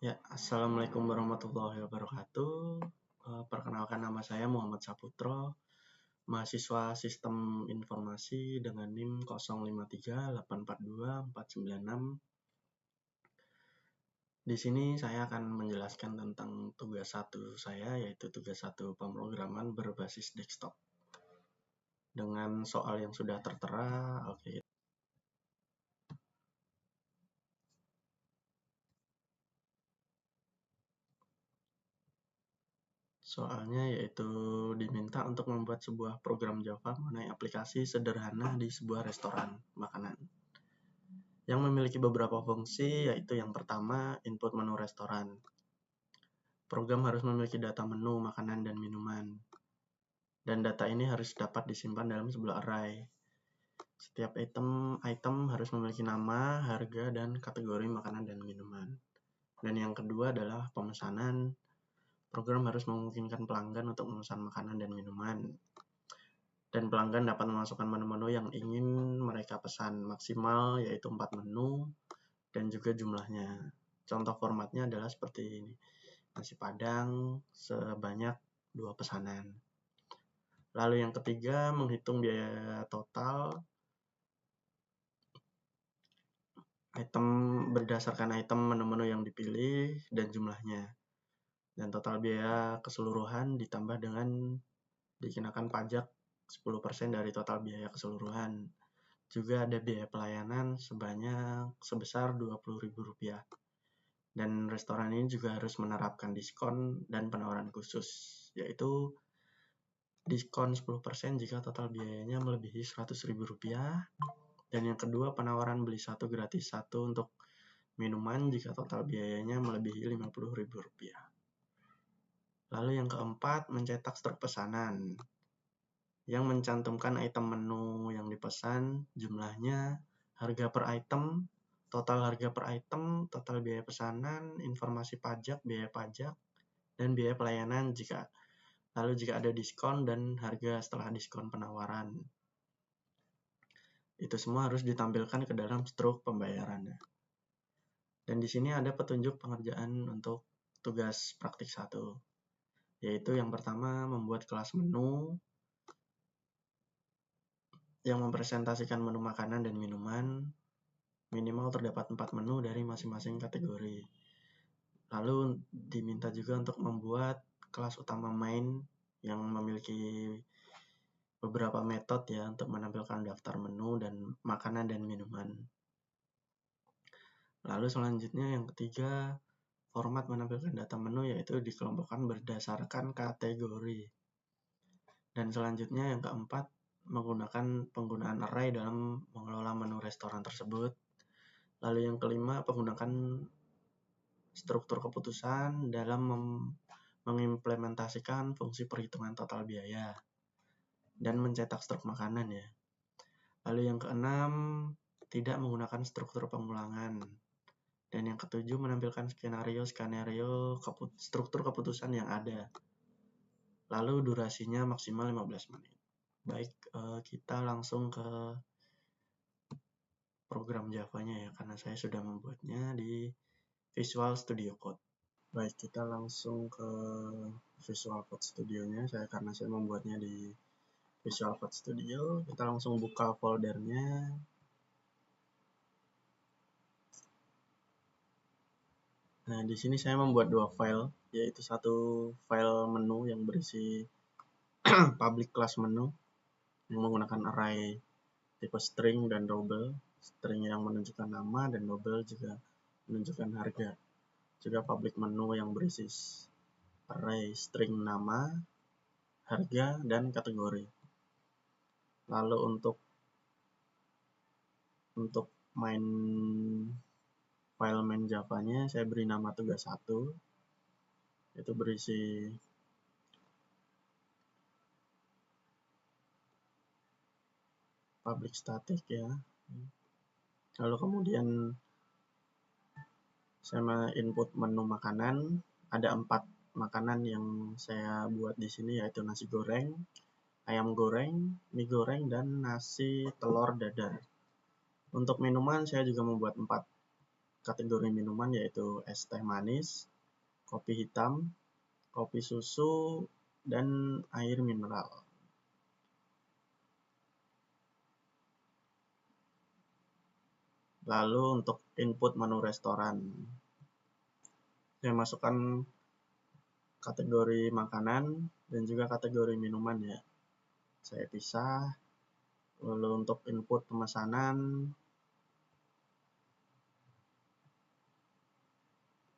Ya, Assalamualaikum warahmatullahi wabarakatuh. Perkenalkan, nama saya Muhammad Saputro, mahasiswa Sistem Informasi dengan NIM 0538424496. Di sini saya akan menjelaskan tentang tugas 1 saya, yaitu tugas 1 pemrograman berbasis desktop. Dengan soal yang sudah tertera, oke. Soalnya yaitu diminta untuk membuat sebuah program Java mengenai aplikasi sederhana di sebuah restoran makanan yang memiliki beberapa fungsi, yaitu yang pertama, input menu restoran. Program harus memiliki data menu, makanan, dan minuman. Dan data ini harus dapat disimpan dalam sebuah array. Setiap item harus memiliki nama, harga, dan kategori makanan dan minuman. Dan yang kedua adalah pemesanan. Program harus memungkinkan pelanggan untuk memesan makanan dan minuman. Dan pelanggan dapat memasukkan menu-menu yang ingin mereka pesan, maksimal yaitu 4 menu, dan juga jumlahnya. Contoh formatnya adalah seperti ini. Nasi Padang sebanyak 2 pesanan. Lalu yang ketiga, menghitung biaya total item berdasarkan item menu-menu yang dipilih dan jumlahnya. Dan total biaya keseluruhan ditambah dengan dikenakan pajak 10% dari total biaya keseluruhan. Juga ada biaya pelayanan sebesar Rp20.000. Dan restoran ini juga harus menerapkan diskon dan penawaran khusus, yaitu diskon 10% jika total biayanya melebihi Rp100.000. Dan yang kedua, penawaran beli 1 gratis 1 untuk minuman jika total biayanya melebihi Rp50.000. Lalu yang keempat, mencetak struk pesanan yang mencantumkan item menu yang dipesan, jumlahnya, harga per item, total harga per item, total biaya pesanan, informasi pajak, biaya pajak, dan biaya pelayanan lalu jika ada diskon dan harga setelah diskon penawaran. Itu semua harus ditampilkan ke dalam struk pembayarannya. Dan di sini ada petunjuk pengerjaan untuk tugas praktik 1, yaitu yang pertama, membuat kelas menu yang mempresentasikan menu makanan dan minuman. Minimal terdapat 4 menu dari masing-masing kategori. Lalu diminta juga untuk membuat kelas utama main yang memiliki beberapa metode ya untuk menampilkan daftar menu dan makanan dan minuman. Lalu selanjutnya yang ketiga, format menampilkan data menu yaitu dikelompokkan berdasarkan kategori. Dan selanjutnya yang keempat, menggunakan penggunaan array dalam mengelola menu restoran tersebut. Lalu yang kelima, menggunakan struktur keputusan dalam mengimplementasikan fungsi perhitungan total biaya dan mencetak struk makanan ya. Lalu yang keenam, tidak menggunakan struktur pengulangan. Dan yang ketujuh, menampilkan skenario struktur keputusan yang ada. Lalu durasinya maksimal 15 menit. Baik, kita langsung ke program Java-nya ya, karena saya sudah membuatnya di Visual Studio Code. Baik, kita langsung ke Visual Code Studio-nya. Karena saya membuatnya di Visual Code Studio, kita langsung buka foldernya. Nah, di sini saya membuat 2 file, yaitu satu file menu yang berisi public class menu yang menggunakan array tipe string dan double. String yang menunjukkan nama dan double juga menunjukkan harga. Juga public menu yang berisi array string nama, harga, dan kategori. Lalu untuk file main Java-nya saya beri nama tugas 1, itu berisi public static ya. Lalu kemudian saya input menu makanan, ada 4 makanan yang saya buat di sini, yaitu nasi goreng, ayam goreng, mie goreng, dan nasi telur dadar. Untuk minuman saya juga membuat 4. kategori minuman yaitu es teh manis, kopi hitam, kopi susu, dan air mineral. Lalu untuk input menu restoran, saya masukkan kategori makanan dan juga kategori minuman ya. Saya pisah. Lalu untuk input pemesanan,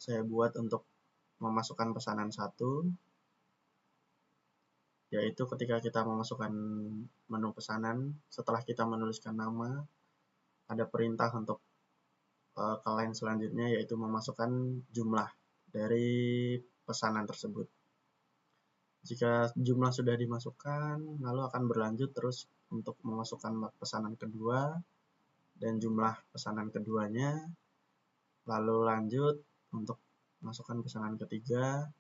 saya buat untuk memasukkan pesanan 1, yaitu ketika kita memasukkan menu pesanan, setelah kita menuliskan nama, ada perintah untuk ke line selanjutnya, yaitu memasukkan jumlah dari pesanan tersebut. Jika jumlah sudah dimasukkan, lalu akan berlanjut terus untuk memasukkan pesanan kedua dan jumlah pesanan keduanya, lalu lanjut untuk masukkan pesanan ketiga,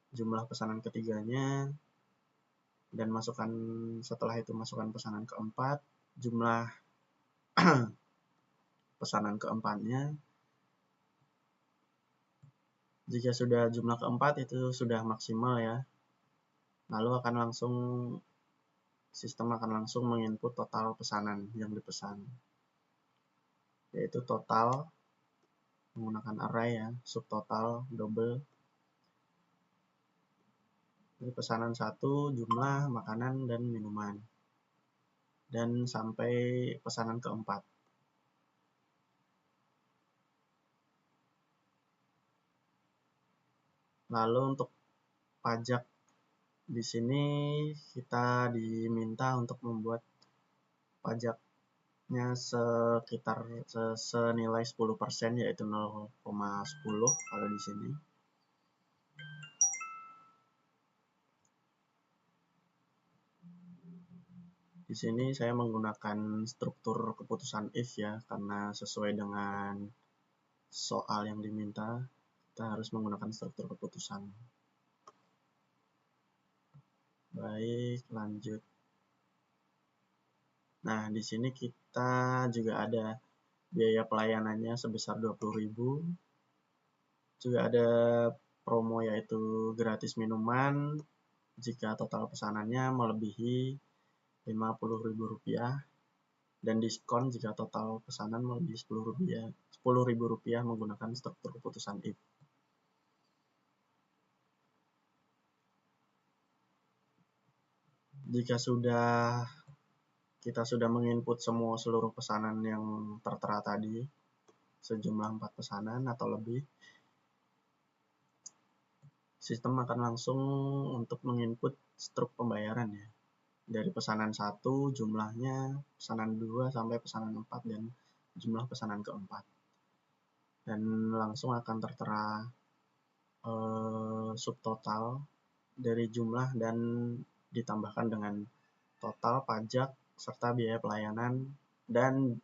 jumlah pesanan ketiganya, dan setelah itu masukkan pesanan keempat, jumlah pesanan keempatnya. Jika sudah jumlah keempat itu sudah maksimal ya, lalu sistem akan langsung menginput total pesanan yang dipesan, yaitu total menggunakan array ya, subtotal double dari pesanan 1, jumlah makanan dan minuman, dan sampai pesanan keempat. Lalu untuk pajak, di sini kita diminta untuk membuat pajaknya sekitar senilai 10%, yaitu 0,10 kalau di sini. Di sini saya menggunakan struktur keputusan if ya, karena sesuai dengan soal yang diminta, kita harus menggunakan struktur keputusan. Baik, lanjut. Nah, di sini kita juga ada biaya pelayanannya sebesar 20.000. Juga ada promo yaitu gratis minuman jika total pesanannya melebihi Rp50.000 dan diskon jika total pesanan melebihi Rp10.000 menggunakan struktur keputusan if. Jika kita sudah menginput seluruh pesanan yang tertera tadi, sejumlah 4 pesanan atau lebih, sistem akan langsung untuk menginput struk pembayaran ya. Dari pesanan 1 jumlahnya, pesanan 2 sampai pesanan 4, dan jumlah pesanan keempat. Dan langsung akan tertera subtotal dari jumlah dan ditambahkan dengan total pajak serta biaya pelayanan dan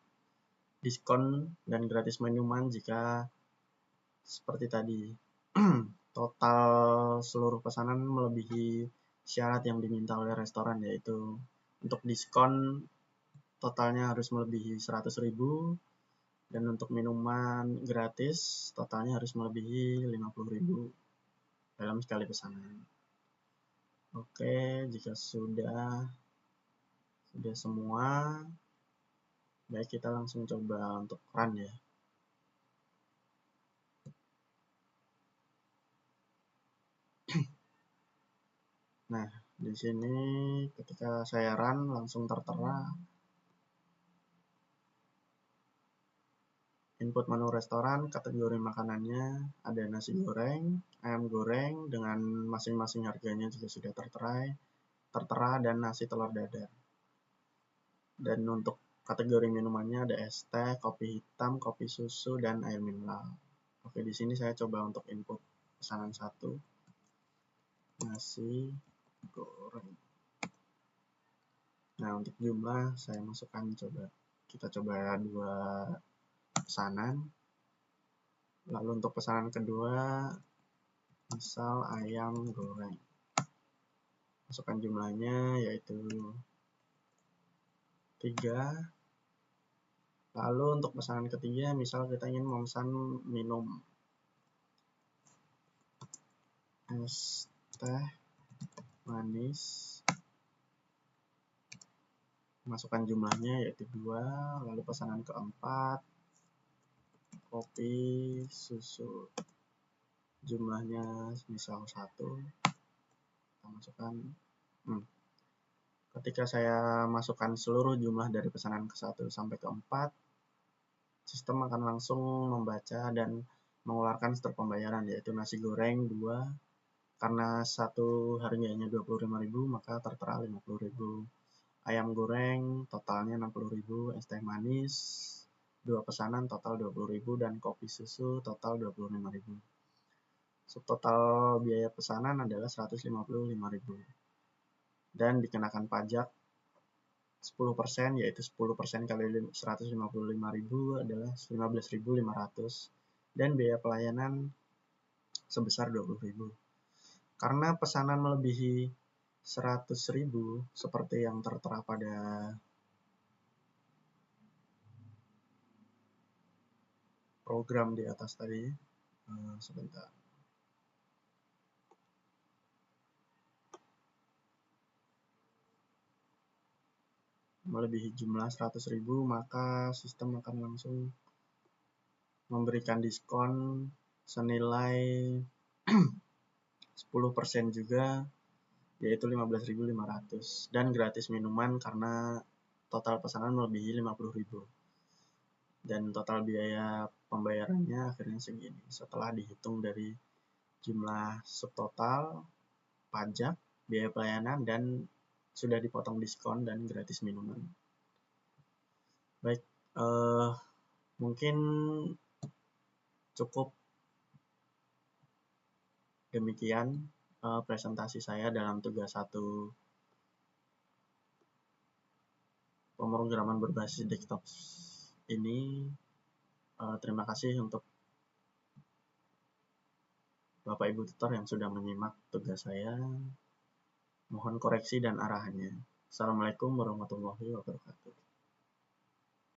diskon dan gratis minuman jika seperti tadi total seluruh pesanan melebihi syarat yang diminta oleh restoran, yaitu untuk diskon totalnya harus melebihi 100.000 dan untuk minuman gratis totalnya harus melebihi 50.000 dalam sekali pesanan. Oke, jika sudah semua, baik kita langsung coba untuk run ya. Nah, di sini ketika saya run langsung tertera input menu restoran, kategori makanannya ada nasi goreng, ayam goreng dengan masing-masing harganya juga sudah tertera dan nasi telur dadar. Dan untuk kategori minumannya ada es teh, kopi hitam, kopi susu, dan air mineral. Oke, di sini saya coba untuk input pesanan 1, nasi goreng. Nah, untuk jumlah saya masukkan kita coba 2 pesanan. Lalu untuk pesanan kedua, misal ayam goreng. Masukkan jumlahnya yaitu 3. Lalu untuk pesanan ketiga, misal kita ingin memesan minum es teh manis, masukkan jumlahnya yaitu 2. Lalu pesanan keempat, kopi susu, jumlahnya misal 1. Kita masukkan ketika saya masukkan seluruh jumlah dari pesanan ke-1 sampai ke-4, sistem akan langsung membaca dan mengeluarkan struktur pembayaran, yaitu nasi goreng 2. Karena satu harganya 25.000, maka tertera 50.000. Ayam goreng totalnya 60.000, es teh manis 2 pesanan total 20.000, dan kopi susu total 25.000. Subtotal biaya pesanan adalah 155.000. Dan dikenakan pajak 10%, yaitu 10% kali 155.000 adalah 15.500, dan biaya pelayanan sebesar 20.000. Karena pesanan melebihi 100.000 seperti yang tertera pada program di atas tadi, sebentar. Melebihi jumlah 100.000, maka sistem akan langsung memberikan diskon senilai 10% juga, yaitu 15.500, dan gratis minuman karena total pesanan melebihi 50.000. Dan total biaya pembayarannya akhirnya segini setelah dihitung dari jumlah subtotal, pajak, biaya pelayanan, dan sudah dipotong diskon dan gratis minuman. Baik, mungkin cukup demikian presentasi saya dalam tugas 1 pemrograman berbasis desktop ini. Terima kasih untuk Bapak Ibu tutor yang sudah menyimak tugas saya. Mohon koreksi dan arahannya. Assalamualaikum warahmatullahi wabarakatuh.